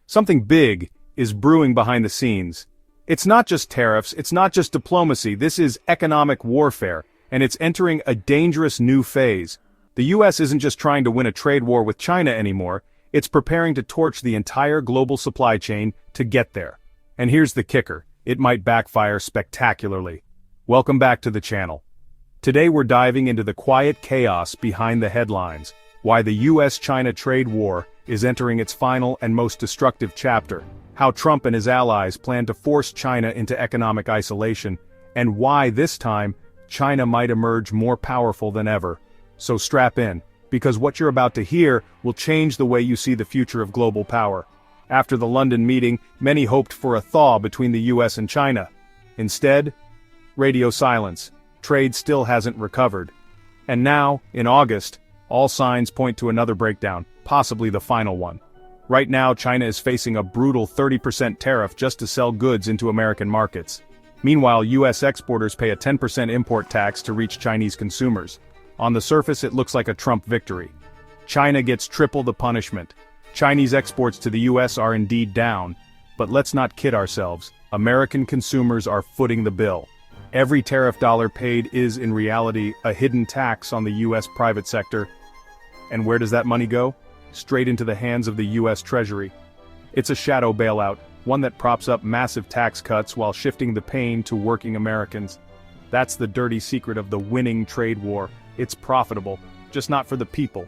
Something big is brewing behind the scenes. It's not just tariffs, it's not just diplomacy, this is economic warfare, and it's entering a dangerous new phase. The US isn't just trying to win a trade war with China anymore, it's preparing to torch the entire global supply chain to get there. And here's the kicker, it might backfire spectacularly. Welcome back to the channel. Today we're diving into the quiet chaos behind the headlines, why the U.S. China trade war is entering its final and most destructive chapter, how Trump and his allies plan to force China into economic isolation, and why this time, China might emerge more powerful than ever. So strap in, because what you're about to hear will change the way you see the future of global power. After the London meeting, many hoped for a thaw between the US and China. Instead, radio silence. Trade still hasn't recovered. And now, in August, all signs point to another breakdown, possibly the final one. Right now, China is facing a brutal 30% tariff just to sell goods into American markets. Meanwhile, US exporters pay a 10% import tax to reach Chinese consumers. On the surface, it looks like a Trump victory. China gets triple the punishment. Chinese exports to the US are indeed down, but let's not kid ourselves. American consumers are footing the bill. Every tariff dollar paid is in reality a hidden tax on the US private sector. And where does that money go? Straight into the hands of the US Treasury. It's a shadow bailout, one that props up massive tax cuts while shifting the pain to working Americans. That's the dirty secret of the winning trade war. It's profitable, just not for the people.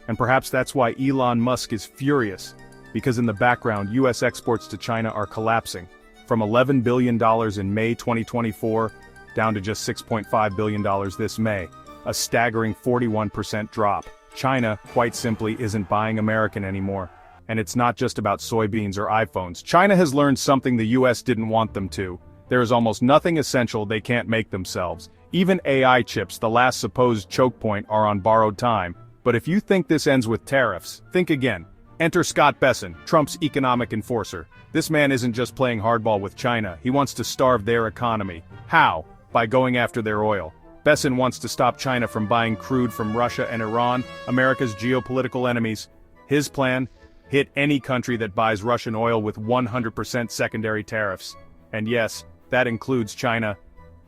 And perhaps that's why Elon Musk is furious, because in the background US exports to China are collapsing, from $11 billion in May 2024, down to just $6.5 billion this May, a staggering 41% drop. China, quite simply, isn't buying American anymore. And it's not just about soybeans or iPhones. China has learned something the US didn't want them to. There is almost nothing essential they can't make themselves. Even AI chips, the last supposed choke point, are on borrowed time. But if you think this ends with tariffs, think again. Enter Scott Bessent, Trump's economic enforcer. This man isn't just playing hardball with China, he wants to starve their economy. How? By going after their oil. Bessent wants to stop China from buying crude from Russia and Iran, America's geopolitical enemies. His plan? Hit any country that buys Russian oil with 100% secondary tariffs. And yes, that includes China.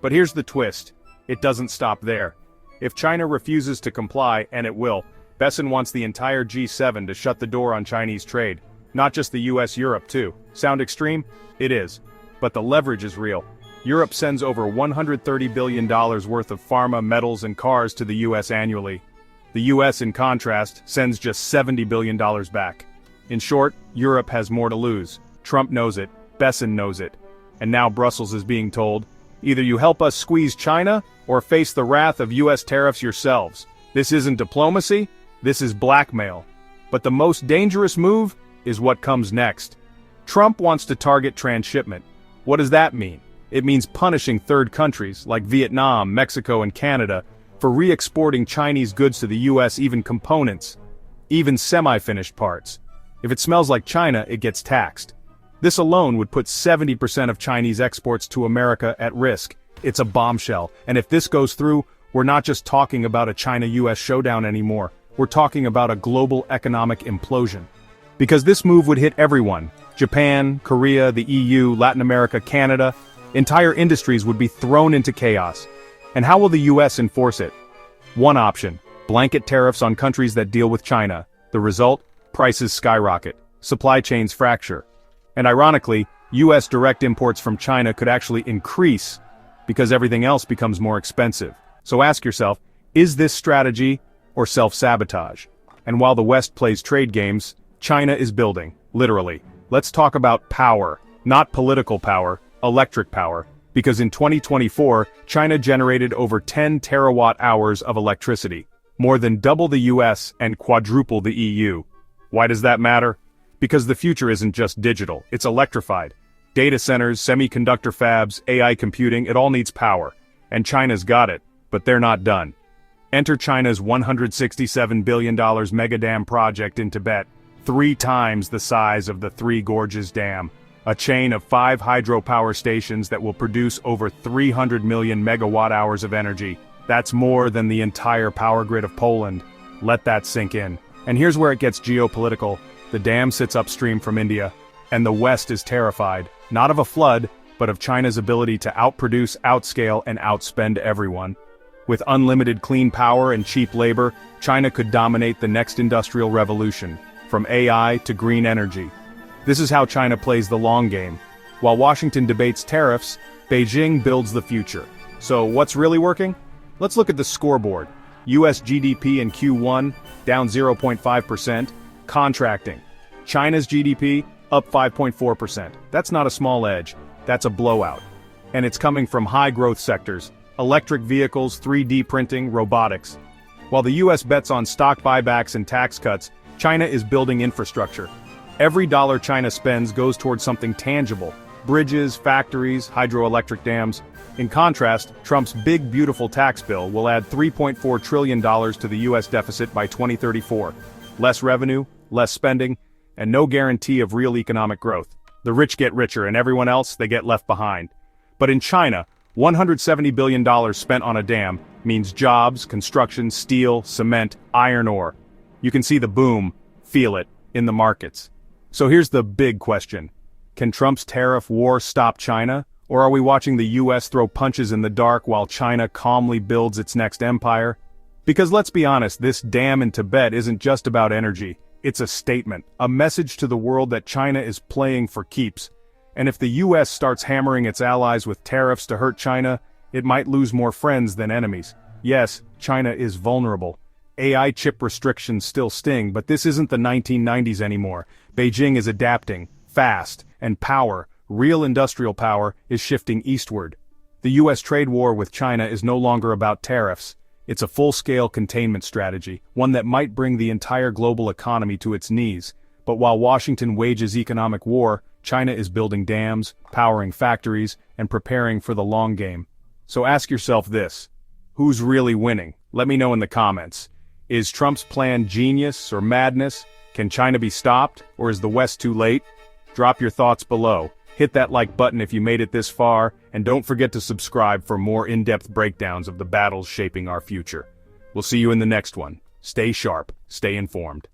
But here's the twist. It doesn't stop there. If China refuses to comply, and it will, Bessent wants the entire G7 to shut the door on Chinese trade. Not just the US, Europe too. Sound extreme? It is. But the leverage is real. Europe sends over $130 billion worth of pharma, metals, and cars to the US annually. The US, in contrast, sends just $70 billion back. In short, Europe has more to lose. Trump knows it, Bessent knows it. And now Brussels is being told, either you help us squeeze China, or face the wrath of US tariffs yourselves. This isn't diplomacy, this is blackmail. But the most dangerous move is what comes next. Trump wants to target transshipment. What does that mean? It means punishing third countries, like Vietnam, Mexico, and Canada, for re-exporting Chinese goods to the US, even components, even semi-finished parts. If it smells like China, it gets taxed. This alone would put 70% of Chinese exports to America at risk. It's a bombshell, and if this goes through, we're not just talking about a China-US showdown anymore, we're talking about a global economic implosion. Because this move would hit everyone. Japan, Korea, the EU, Latin America, Canada. Entire industries would be thrown into chaos. And how will the US enforce it? One option, blanket tariffs on countries that deal with China. The result? Prices skyrocket. Supply chains fracture. And ironically, US direct imports from China could actually increase because everything else becomes more expensive. So ask yourself, is this strategy or self-sabotage? And while the West plays trade games, China is building, literally. Let's talk about power, not political power, electric power, because in 2024, China generated over 10 terawatt-hours of electricity, more than double the US and quadruple the EU. Why does that matter? Because the future isn't just digital, it's electrified. Data centers, semiconductor fabs, AI computing, it all needs power. And China's got it, but they're not done. Enter China's $167 billion megadam project in Tibet, 3 times the size of the Three Gorges Dam. A chain of 5 hydropower stations that will produce over 300 million megawatt-hours of energy. That's more than the entire power grid of Poland. Let that sink in. And here's where it gets geopolitical. The dam sits upstream from India. And the West is terrified, not of a flood, but of China's ability to outproduce, outscale, and outspend everyone. With unlimited clean power and cheap labor, China could dominate the next industrial revolution, from AI to green energy. This is how China plays the long game. While Washington debates tariffs, Beijing builds the future. So what's really working? Let's look at the scoreboard. U.S. GDP in Q1, down 0.5%. Contracting. China's GDP, up 5.4%. That's not a small edge, that's a blowout. And it's coming from high-growth sectors: electric vehicles, 3D printing, robotics. While the U.S. bets on stock buybacks and tax cuts, China is building infrastructure. Every dollar China spends goes towards something tangible: bridges, factories, hydroelectric dams. In contrast, Trump's big beautiful tax bill will add $3.4 trillion to the U.S. deficit by 2034. Less revenue, less spending, and no guarantee of real economic growth. The rich get richer and everyone else, they get left behind. But in China, $170 billion spent on a dam means jobs, construction, steel, cement, iron ore. You can see the boom, feel it, in the markets. So here's the big question. Can Trump's tariff war stop China? Or are we watching the U.S. throw punches in the dark while China calmly builds its next empire? Because let's be honest, this dam in Tibet isn't just about energy. It's a statement, a message to the world that China is playing for keeps. And if the U.S. starts hammering its allies with tariffs to hurt China, it might lose more friends than enemies. Yes, China is vulnerable. AI chip restrictions still sting, but this isn't the 1990s anymore. Beijing is adapting, fast, and power, real industrial power, is shifting eastward. The U.S. trade war with China is no longer about tariffs. It's a full-scale containment strategy, one that might bring the entire global economy to its knees. But while Washington wages economic war, China is building dams, powering factories, and preparing for the long game. So ask yourself this: who's really winning? Let me know in the comments. Is Trump's plan genius or madness? Can China be stopped, or is the West too late? Drop your thoughts below. Hit that like button if you made it this far, and don't forget to subscribe for more in-depth breakdowns of the battles shaping our future. We'll see you in the next one. Stay sharp, stay informed.